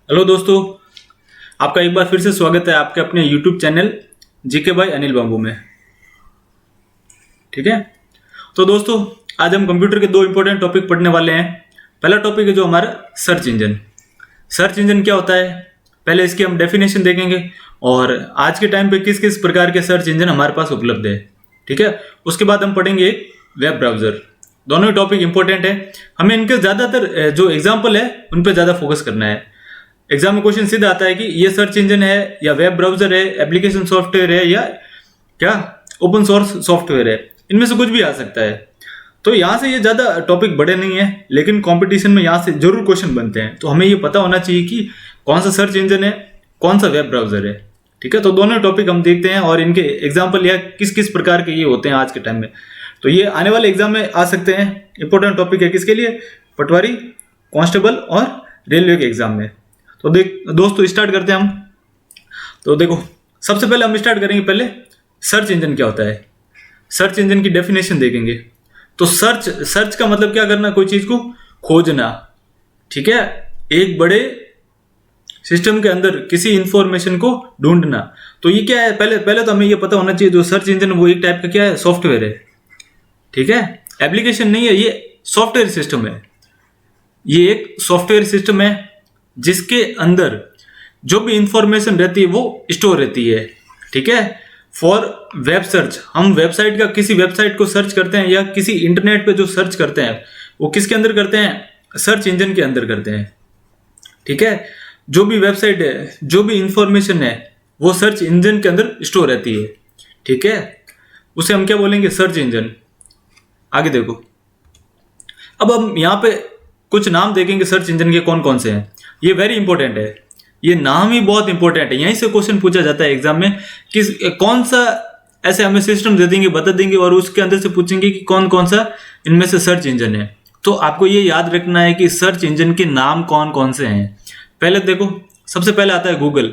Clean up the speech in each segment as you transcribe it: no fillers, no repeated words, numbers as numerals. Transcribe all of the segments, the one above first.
Hello दोस्तों, आपका एक बार फिर से स्वागत है आपके अपने YouTube channel GK by Anil Babu में। ठीक है, तो दोस्तों आज हम कंप्यूटर के दो इंपॉर्टेंट टॉपिक पढ़ने वाले हैं। पहला टॉपिक है जो हमारा सर्च इंजन। सर्च इंजन क्या होता है, पहले इसकी हम डेफिनेशन देखेंगे और आज के टाइम पे किस किस प्रकार के सर्च इंजन हमारे पास उपलब्ध है। ठीक है, उसके बाद हम पढ़ेंगे वेब ब्राउजर। दोनों ही टॉपिक इंपॉर्टेंट है, हमें इनके ज़्यादातर जो एग्जाम्पल है उन पर ज़्यादा फोकस करना है। एग्जाम में क्वेश्चन सीधा आता है कि ये सर्च इंजन है या वेब ब्राउजर है, एप्लीकेशन सॉफ्टवेयर है या क्या ओपन सोर्स सॉफ्टवेयर है, इनमें से कुछ भी आ सकता है। तो यहाँ से ये ज़्यादा टॉपिक बड़े नहीं है, लेकिन कंपटीशन में यहाँ से जरूर क्वेश्चन बनते हैं। तो हमें ये पता होना चाहिए कि कौन सा सर्च इंजन है, कौन सा वेब ब्राउजर है। ठीक है, तो दोनों टॉपिक हम देखते हैं और इनके एग्जाम्पल या किस किस प्रकार के ये होते हैं आज के टाइम में। तो ये आने वाले एग्जाम में आ सकते हैं। इंपॉर्टेंट टॉपिक है किसके लिए, पटवारी, कांस्टेबल और रेलवे के एग्जाम में। तो दोस्तों स्टार्ट करते हैं हम। तो देखो, सबसे पहले हम स्टार्ट करेंगे, पहले सर्च इंजन क्या होता है, सर्च इंजन की डेफिनेशन देखेंगे। तो सर्च का मतलब क्या करना, कोई चीज को खोजना। ठीक है, एक बड़े सिस्टम के अंदर किसी इंफॉर्मेशन को ढूंढना। तो ये क्या है, पहले तो हमें ये पता होना चाहिए जो सर्च इंजन वो एक टाइप का क्या है, सॉफ्टवेयर है। ठीक है, एप्लीकेशन नहीं है, ये सॉफ्टवेयर सिस्टम है। ये एक सॉफ्टवेयर सिस्टम है जिसके अंदर जो भी इंफॉर्मेशन रहती है वो स्टोर रहती है। ठीक है, फॉर वेब सर्च, हम वेबसाइट का किसी वेबसाइट को सर्च करते हैं या किसी इंटरनेट पे जो सर्च करते हैं वो किसके अंदर करते हैं, सर्च इंजन के अंदर करते हैं। ठीक है, जो भी वेबसाइट है, जो भी इंफॉर्मेशन है वो सर्च इंजन के अंदर स्टोर रहती है। ठीक है, उसे हम क्या बोलेंगे, सर्च इंजन। आगे देखो, अब हम यहाँ पे कुछ नाम देखेंगे सर्च इंजन के कौन कौन से हैं। ये वेरी इंपॉर्टेंट है, ये नाम ही बहुत इंपॉर्टेंट है। यहीं से क्वेश्चन पूछा जाता है एग्जाम में कि कौन सा, ऐसे हमें सिस्टम दे देंगे, बता देंगे और उसके अंदर से पूछेंगे कि कौन कौन सा इनमें से सर्च इंजन है। तो आपको ये याद रखना है कि सर्च इंजन के नाम कौन कौन से हैं। पहले देखो, सबसे पहले आता है गूगल।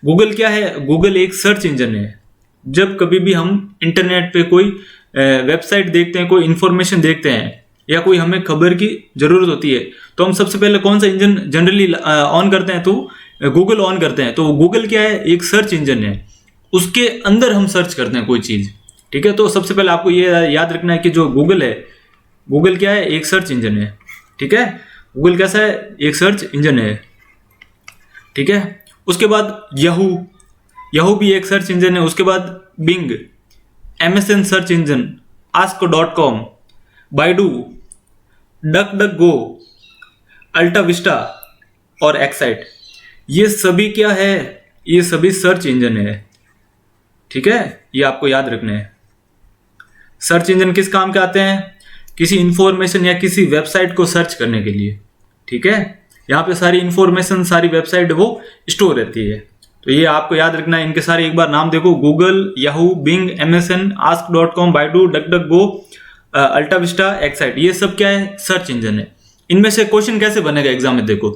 गूगल क्या है, गूगल एक सर्च इंजन है। जब कभी भी हम इंटरनेट पे कोई वेबसाइट देखते हैं, कोई इंफॉर्मेशन देखते हैं या कोई हमें खबर की जरूरत होती है, तो हम सबसे पहले कौन सा इंजन जनरली ऑन करते हैं, तो गूगल ऑन करते हैं। तो गूगल क्या है, एक सर्च इंजन है, उसके अंदर हम सर्च करते हैं कोई चीज। ठीक है, तो सबसे पहले आपको ये याद रखना है कि जो गूगल है, गूगल क्या है, एक सर्च इंजन है। ठीक है, गूगल कैसा है, एक सर्च इंजन है। ठीक है, उसके बाद याहू भी एक सर्च इंजन है। उसके बाद Bing, MSN search engine, ask.com, Baidu, Duck Go, AltaVista और एक्साइट, ये सभी क्या है, ये सभी सर्च इंजन है। ठीक है, ये आपको याद रखना है। सर्च इंजन किस काम के आते हैं, किसी इंफॉर्मेशन या किसी वेबसाइट को सर्च करने के लिए। ठीक है, यहाँ पे सारी इंफॉर्मेशन, सारी वेबसाइट वो स्टोर रहती है। तो ये आपको याद रखना है। इनके सारे एक बार नाम देखो, Google, Yahoo, Bing, MSN, ask.com, Baidu, Duck Go, AltaVista, Excite, ये सब क्या है, सर्च इंजन है। इनमें से क्वेश्चन कैसे बनेगा एग्जाम में, देखो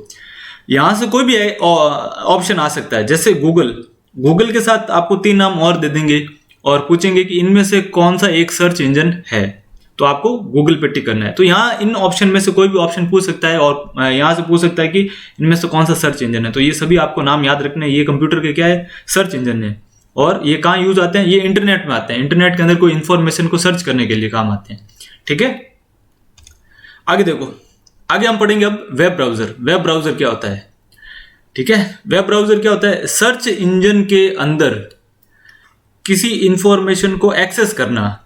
यहां से कोई भी ऑप्शन आ सकता है। जैसे गूगल के साथ आपको 3 नाम और दे देंगे और पूछेंगे कि इनमें से कौन सा एक सर्च इंजन है, तो आपको गूगल पे टिक करना है। तो यहाँ इन ऑप्शन में से कोई भी ऑप्शन पूछ सकता है और यहाँ से पूछ सकता है कि इनमें से कौन सा सर्च इंजन है। तो ये सभी आपको नाम याद रखने हैं। ये कंप्यूटर के क्या है, सर्च इंजन है। और ये कहाँ यूज आते हैं, ये इंटरनेट में आते हैं। इंटरनेट के अंदर कोई इंफॉर्मेशन को सर्च करने के लिए काम आते हैं। ठीक है, आगे देखो, आगे हम पढ़ेंगे अब वेब ब्राउजर। वेब ब्राउजर क्या होता है, ठीक है, वेब ब्राउजर क्या होता है, सर्च इंजन के अंदर किसी इंफॉर्मेशन को एक्सेस करना।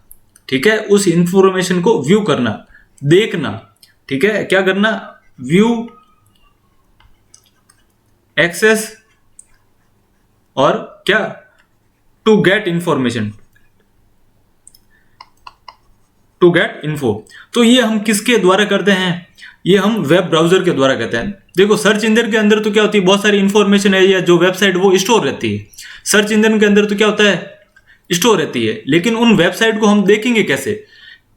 ठीक है, उस इंफॉर्मेशन को व्यू करना, देखना। ठीक है, क्या करना, व्यू, एक्सेस और क्या, to get information, to get info. तो ये हम किसके द्वारा करते हैं, ये हम वेब ब्राउजर के द्वारा करते हैं। देखो, सर्च इंजन के अंदर तो क्या होती है, बहुत सारी इंफॉर्मेशन है या जो वेबसाइट वो स्टोर रहती है। सर्च इंजन के अंदर तो क्या होता है, स्टोर रहती है। लेकिन उन वेबसाइट को हम देखेंगे कैसे,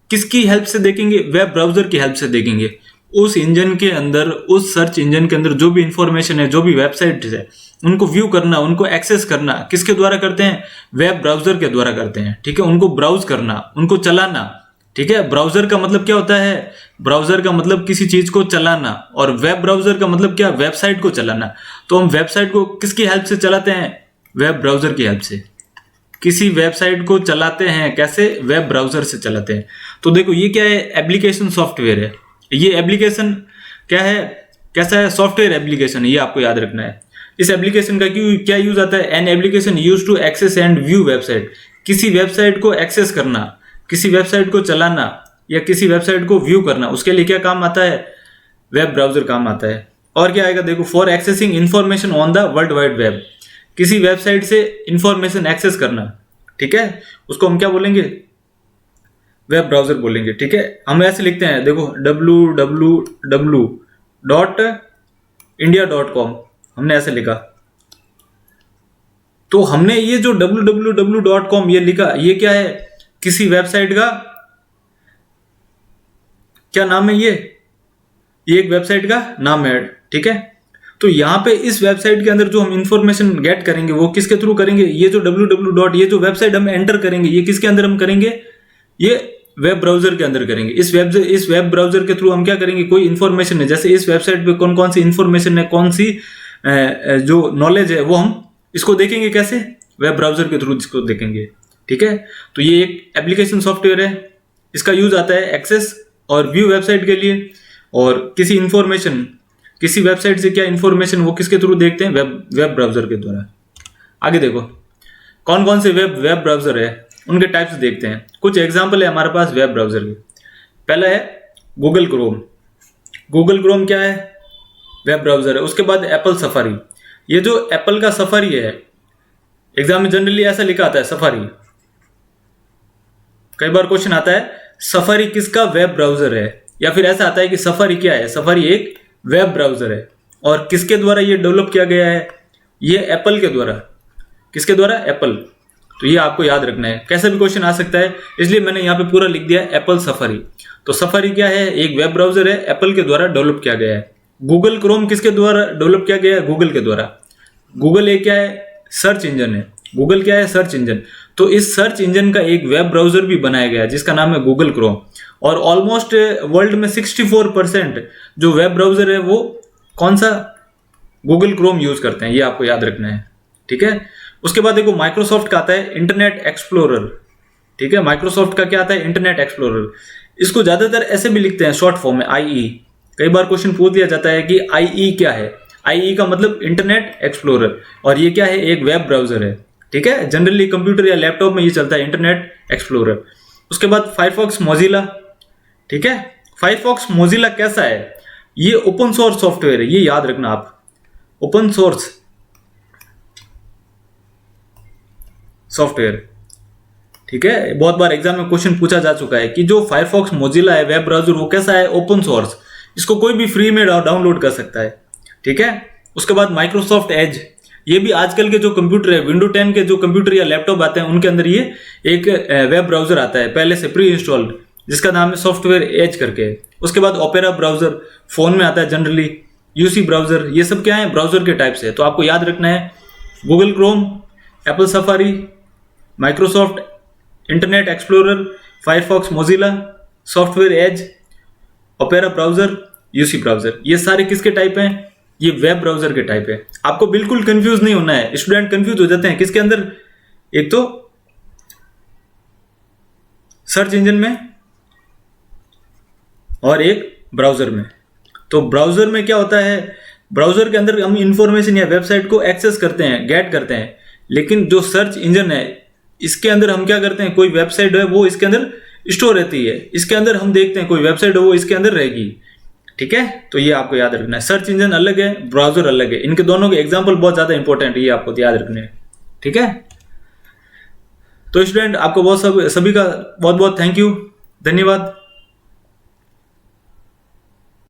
किसकी हेल्प से देखेंगे, वेब ब्राउजर की हेल्प से देखेंगे। उस इंजन के अंदर, उस सर्च इंजन के अंदर जो भी इंफॉर्मेशन है, जो भी वेबसाइट है, उनको व्यू करना, उनको एक्सेस करना किसके द्वारा करते हैं, वेब ब्राउजर के द्वारा करते हैं। ठीक है, उनको ब्राउज करना, उनको चलाना। ठीक है। ब्राउजर का मतलब क्या होता है? ब्राउजर का मतलब किसी चीज को चलाना, और वेब ब्राउजर का मतलब क्या? वेबसाइट को चलाना। तो हम वेबसाइट को किसकी हेल्प से चलाते हैं? वेब ब्राउजर की हेल्प से। किसी वेबसाइट को चलाते हैं कैसे? वेब ब्राउजर से चलाते हैं। तो देखो ये क्या है? एप्लीकेशन सॉफ्टवेयर है। ये एप्लीकेशन क्या है? कैसा है? सॉफ्टवेयर एप्लीकेशन है, ये आपको याद रखना है। इस एप्लीकेशन का क्या यूज आता है? An application used to access and view website. किसी वेबसाइट को एक्सेस करना, किसी वेबसाइट को चलाना या किसी वेबसाइट को व्यू करना, उसके लिए क्या काम आता है? वेब ब्राउजर काम आता है। और क्या आएगा? देखो, for accessing information on the world wide web. किसी वेबसाइट से इंफॉर्मेशन एक्सेस करना, ठीक है, उसको हम क्या बोलेंगे? वेब ब्राउजर बोलेंगे। ठीक है, हम ऐसे लिखते हैं, देखो www.india.com हमने ऐसे लिखा। तो हमने ये जो www.com ये लिखा, ये क्या है? किसी वेबसाइट का क्या नाम है? ये एक वेबसाइट का नाम है। ठीक है, तो यहां पे इस वेबसाइट के अंदर जो हम इंफॉर्मेशन गेट करेंगे वो किसके थ्रू करेंगे? ये जो www. ये जो वेबसाइट हम एंटर करेंगे, ये किसके अंदर हम करेंगे? ये वेब ब्राउजर के अंदर करेंगे। इस वेब ब्राउजर के थ्रू हम क्या करेंगे? कोई इंफॉर्मेशन है, जैसे इस वेबसाइट पे कौन कौन सी इंफॉर्मेशन है, कौन सी जो नॉलेज है, वो हम इसको देखेंगे कैसे? वेब ब्राउजर के थ्रू इसको देखेंगे। ठीक है, तो ये एक एप्लीकेशन सॉफ्टवेयर है। इसका यूज आता है एक्सेस और व्यू वेबसाइट के लिए, और किसी इंफॉर्मेशन, किसी वेबसाइट से क्या इंफॉर्मेशन, वो किसके थ्रू देखते हैं? वेब ब्राउजर के द्वारा। आगे देखो कौन कौन से वेब ब्राउजर है, उनके टाइप्स देखते हैं। कुछ एग्जांपल है हमारे पास वेब ब्राउजर के। पहला है गूगल क्रोम। गूगल क्रोम क्या है? वेब ब्राउजर है। उसके बाद एप्पल सफारी। ये जो एप्पल का सफारी है, एग्जाम में जनरली ऐसा लिखा आता है सफारी। कई बार क्वेश्चन आता है सफारी किसका वेब ब्राउजर है, या फिर ऐसा आता है कि सफारी क्या है? सफारी एक वेब ब्राउजर है, और किसके द्वारा ये डेवलप किया गया है? ये एप्पल के द्वारा। किसके द्वारा? एप्पल। तो ये आपको याद रखना है, कैसा भी क्वेश्चन आ सकता है, इसलिए मैंने यहाँ पे पूरा लिख दिया एप्पल सफारी। तो सफारी क्या है? एक वेब ब्राउजर है, एप्पल के द्वारा डेवलप किया गया है। गूगल क्रोम किसके द्वारा डेवलप किया गया है? गूगल के द्वारा। गूगल एक क्या है? सर्च इंजन है। गूगल क्या है? Search engine. तो इस सर्च इंजन का एक वेब ब्राउजर भी बनाया गया है जिसका नाम है गूगल क्रोम। और ऑलमोस्ट वर्ल्ड में 64% जो वेब ब्राउजर है वो कौन सा? गूगल क्रोम यूज करते हैं। ये आपको याद रखना है। ठीक है, उसके बाद देखो माइक्रोसॉफ्ट का आता है इंटरनेट एक्सप्लोरर। ठीक है, माइक्रोसॉफ्ट का क्या आता है? Internet explorer. इसको ज्यादातर ऐसे भी लिखते हैं शॉर्ट फॉर्म में, IE। कई बार क्वेश्चन पूछ दिया जाता है कि IE क्या है? IE का मतलब इंटरनेट एक्सप्लोरर, और ये क्या है? एक वेब ब्राउजर है। ठीक है, जनरली कंप्यूटर या लैपटॉप में ये चलता है, इंटरनेट एक्सप्लोरर। उसके बाद फायरफॉक्स मोजिला। ठीक है, फायरफॉक्स मोजिला कैसा है? ये ओपन सोर्स सॉफ्टवेयर है, ये याद रखना आप। Open source software. ठीक है, बहुत बार एग्जाम में क्वेश्चन पूछा जा चुका है कि जो फायरफॉक्स मोजिला है वेब ब्राउजर, वो कैसा है? Open source. इसको कोई भी फ्री में डाउनलोड कर सकता है। ठीक है, उसके बाद माइक्रोसॉफ्ट एज। ये भी आजकल के जो कंप्यूटर है, विंडो 10 के जो कंप्यूटर या लैपटॉप आते हैं उनके अंदर ये एक वेब ब्राउजर आता है पहले से प्री इंस्टॉल्ड, जिसका नाम है सॉफ्टवेयर एज करके। उसके बाद ओपेरा ब्राउजर फोन में आता है जनरली, यूसी ब्राउजर। ये सब क्या है? ब्राउजर के टाइप से। तो आपको याद रखना है Google Chrome, Apple Safari, Microsoft Internet Explorer, Firefox Mozilla, software Edge, Opera browser, UC browser. ये सारे किसके टाइप हैं? ये वेब ब्राउजर के टाइप है। आपको बिल्कुल कंफ्यूज नहीं होना है। स्टूडेंट कंफ्यूज हो जाते हैं किसके अंदर? एक तो सर्च इंजन में और एक ब्राउजर में। तो ब्राउजर में क्या होता है? ब्राउजर के अंदर हम इंफॉर्मेशन या वेबसाइट को एक्सेस करते हैं, गेट करते हैं। लेकिन जो सर्च इंजन है, इसके अंदर हम क्या करते हैं? कोई वेबसाइट है वो इसके अंदर स्टोर रहती है, इसके अंदर हम देखते हैं कोई वेबसाइट है वो इसके अंदर रहेगी। ठीक है, तो ये आपको याद रखना है। सर्च इंजन अलग है, ब्राउजर अलग है। इनके दोनों के एग्जांपल बहुत ज्यादा इंपॉर्टेंट है, ये आपको याद रखने हैं। ठीक है, तो स्टूडेंट आपको सभी का बहुत बहुत थैंक यू, धन्यवाद।